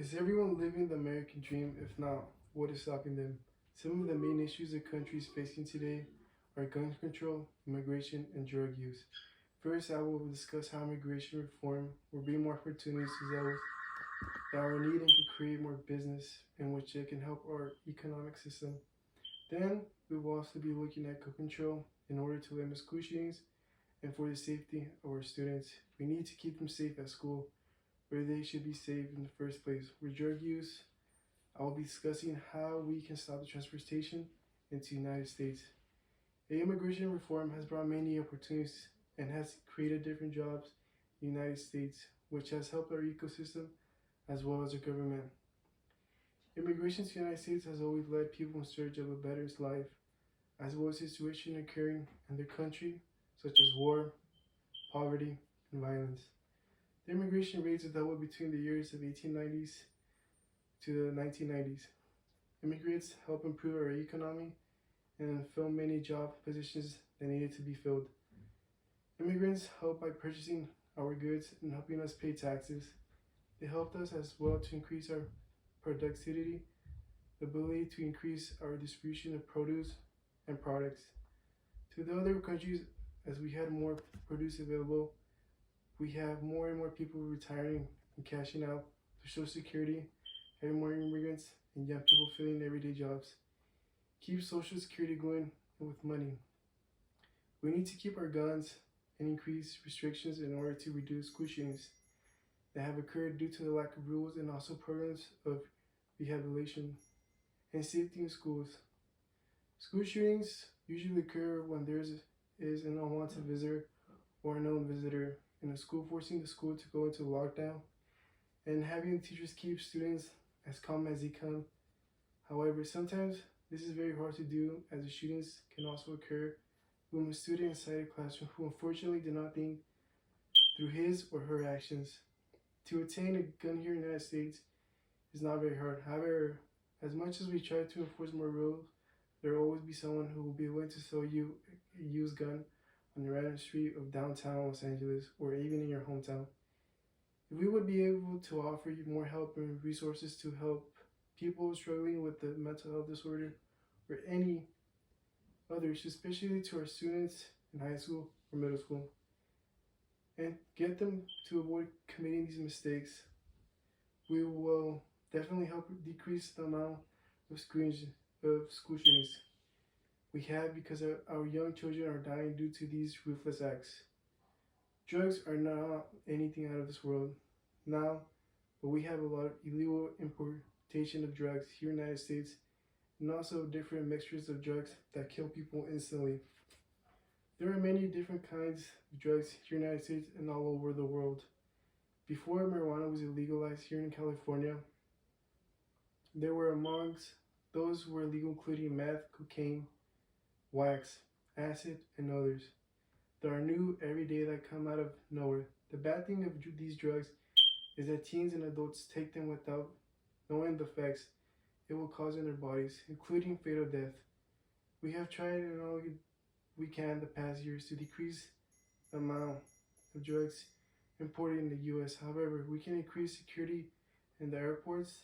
Is everyone living the American dream? If not, what is stopping them? Some of the main issues the country is facing today are gun control, immigration, and drug use. First, I will discuss how immigration reform will bring more opportunities to those that are in need and can create more business in which it can help our economic system. Then, we will also be looking at gun control in order to limit school shootings and for the safety of our students. We need to keep them safe at school, where they should be safe in the first place. With drug use, I will be discussing how we can stop the transportation into the United States. Immigration reform has brought many opportunities and has created different jobs in the United States, which has helped our ecosystem as well as our government. Immigration to the United States has always led people in search of a better life, as well as situations occurring in their country, such as war, poverty, and violence. The immigration rates have doubled between the years of 1890s to the 1990s. Immigrants help improve our economy and fill many job positions that needed to be filled. Immigrants help by purchasing our goods and helping us pay taxes. They helped us as well to increase our productivity, the ability to increase our distribution of produce and products. To the other countries, as we had more produce available, we have more and more people retiring and cashing out for Social Security, having more immigrants and young people filling everyday jobs. Keep Social Security going with money. We need to keep our guns and increase restrictions in order to reduce school shootings that have occurred due to the lack of rules and also programs of rehabilitation and safety in schools. School shootings usually occur when there is an unwanted visitor or a known visitor in a school, forcing the school to go into lockdown and having teachers keep students as calm as they can. However, sometimes this is very hard to do, as the shootings can also occur when a student inside a classroom who unfortunately did not think through his or her actions. To attain a gun here in the United States is not very hard. However, as much as we try to enforce more rules, there will always be someone who will be willing to sell you a used gun on the random street of downtown Los Angeles or even in your hometown. If we would be able to offer you more help and resources to help people struggling with the mental health disorder or any other issues, especially to our students in high school or middle school, and get them to avoid committing these mistakes, we will definitely help decrease the amount of school shootings we have, because our young children are dying due to these ruthless acts. Drugs are not anything out of this world now, but we have a lot of illegal importation of drugs here in the United States, and also different mixtures of drugs that kill people instantly. There are many different kinds of drugs here in the United States and all over the world. Before marijuana was legalized here in California, there were amongst those who were legal, including meth, cocaine, wax, acid, and others. There are new every day that come out of nowhere. The bad thing of these drugs is that teens and adults take them without knowing the effects it will cause in their bodies, including fatal death. We have tried in all we can the past years to decrease the amount of drugs imported in the U.S. However, we can increase security in the airports,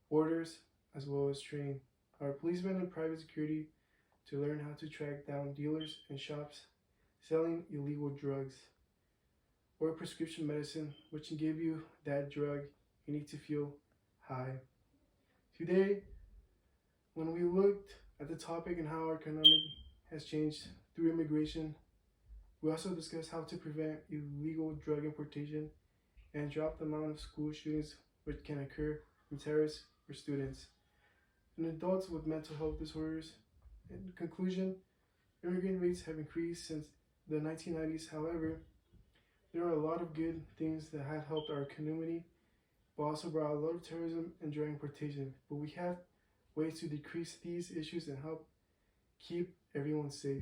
borders, as well as train our policemen and private security to learn how to track down dealers and shops selling illegal drugs or prescription medicine, which can give you that drug you need to feel high. Today, when we looked at the topic and how our economy has changed through immigration, we also discussed how to prevent illegal drug importation and drop the amount of school shootings which can occur from terrorists or students and adults with mental health disorders. In conclusion, immigrant rates have increased since the 1990s. However, there are a lot of good things that have helped our community, but also brought a lot of terrorism and drug importation. But we have ways to decrease these issues and help keep everyone safe.